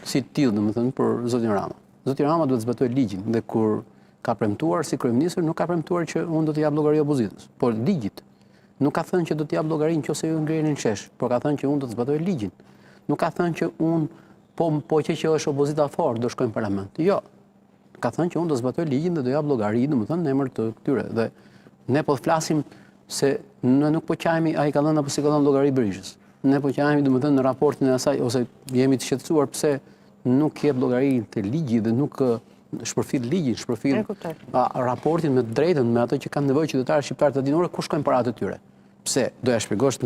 si tillë, domethënë, për zotin Rama. Zoti Rama duhet të zbatojë ligjin dhe kur ka premtuar si kryeministër, nuk ka premtuar që unë do të jap llogari opozitës, por ligjit. Nuk ka thënë që do të jap llogarinë nëse ju ngrihen në shesh, por ka thënë që unë do të zbatoj ligjin. Nuk ka thënë që unë po që është opozita fort do shkojnë në parlament. Jo. Ka thënë që unë do zbatoj ligjin dhe do jap llogari, domethënë në emër të këtyre. Dhe ne po flasim se ne nuk po qajmi ai ka dhënë apo si ka dhënë llogari Berishës. Ne po qajmi domethënë në raportin e asaj ose jemi të shqetësuar pse nuk jep llogari te ligji dhe nuk shpërfil ligjin, shpërfil raportin me drejtën me ato që kanë nevojë qytetarët shqiptarë të dinë ku shkojnë paratë e tyre. Pse do ja shpjegosh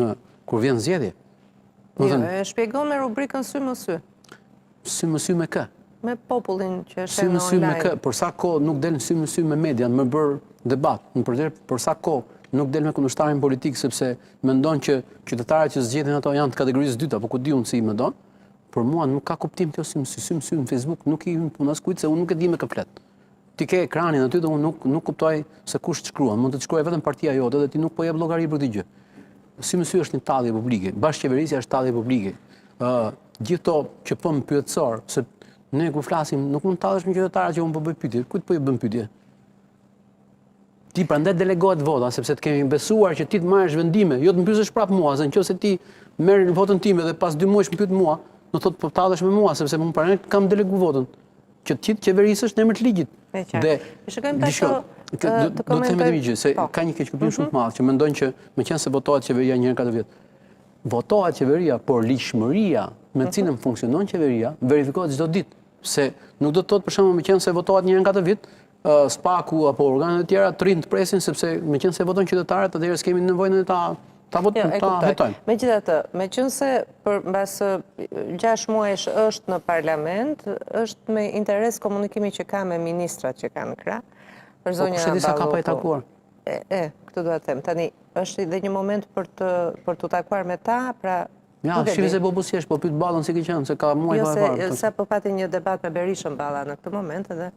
kur vjen zgjedhje? Jo, e shpjegon me rubrikën sy më sy. Sy më sy me kë? Me popullin që sy është më në sy me online. kë? Për sa kohë nuk del sy më sy me median, më bër debat. Për sa kohë nuk del me kundërshtarin politik sepse mendon që qytetarët që zgjedhin ato janë të kategorisë dytë apo ku diun si mendon. Për mua nuk ka kuptim kjo sy më sy në Facebook, nuk i punas kujt se unë nuk e di me kë flet. Ti ke ekranin aty dhe unë nuk kuptoj se kush të shkruan, mund të shkruaj vetëm partia jote dhe ti nuk po jep llogari për këtë gjë. Sy më sy është një tallje publike, bashkëqeverisja është tallje publike. Gjithë to që po më pyetësor, se ne kur flasim nuk mund të tallesh me qytetarët që unë po bëj pyetje, kujt po i bën pyetje? Ti prandaj delegohet vota sepse të kemi besuar që ti të marrësh vendime, jo të më pyesësh prapë mua, se nëse ti merr votën time dhe pas 2 muajsh më pyet mua, do thotë po tallesh me mua sepse unë para kam delegu votën që ti të qeverisësh në emër të ligjit. Dhe shikojmë tash do të them edhe gjë se ka një keqkuptim shumë të madh që mendojnë që meqense votohet qeveria një herë 4 vjet. Votohet qeveria, por ligjshmëria me cilën funksionon qeveria verifikohet çdo ditë. Se nuk do të thotë për shembull meqense votohet një herë 4 vjet, SPAK-u apo organet e tjera të rinë të presin sepse meqense voton qytetarët, atëherë s'kemi nevojë ta hetojmë. Megjithatë, meqense mbas 6 muajsh është në parlament, është me interes komunikimi që ka me ministrat që kanë krah. Për zonja Balloku. Sa ka pa i takuar? Këtë duhet të them. Tani është edhe një moment për të takuar me ta, pra ja, shive se po busjesh, po pyet Ballën si ke qenë, se ka muaj pa parë. Jo, sa po pati një debat me Berishën Balla në këtë moment edhe.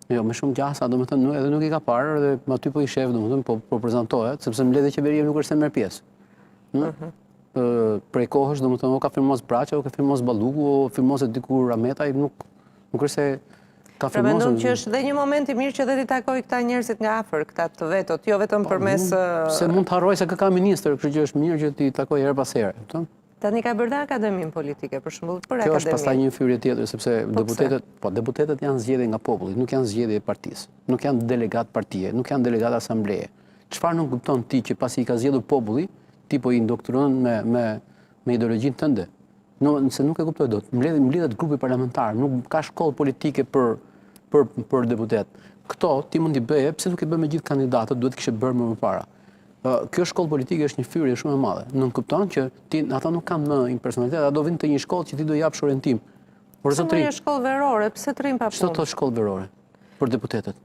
Jo, me shumë gjasa, domethënë edhe nuk i ka parë dhe aty po i shef, domethënë po prezantohet, sepse mbledhja e qeverisë nuk është se merr pjesë. Prej kohësh, domethënë o ka firmos Braça, o ka firmos Balluku, o firmos diku Rametaj, nuk është se ka firmos. Pra mendon që është dhe një moment i mirë që dhe ti takoj këta njerëzit nga afër, këta të vetot, jo vetëm përmes se mund të harroj se ka ministër, kështu që është mirë që ti takoj her pas here, kupton? Tani ka bërë dhe akademinë politike, për shembull, për akademinë. Kjo është pastaj një hyrje tjetër, sepse deputetët janë zgjedhje nga populli, nuk janë zgjedhje e partisë, nuk janë delegat partie, nuk janë delegat asambleje. Çfarë nuk kupton ti që pasi i ka zgjedhur populli, ti po i indoktron me ideologjinë tënde? Nëse nuk e kuptoj dot, mbledhet grupi parlamentar, nuk ka shkollë politike për deputet. Këto ti mund t'i bëje, pse nuk i bën me gjithë kandidatët, duhet kishe bërë më parë. Kjo shkollë politike është një fyrje shumë e madhe. Nuk kupton që ata nuk kanë më një personalitet, ata do vinë të një shkollë që ti do japsh orientim. Pse një shkollë verore, pse të rrim pa punë? Çfarë thotë shkollë verore për deputetët?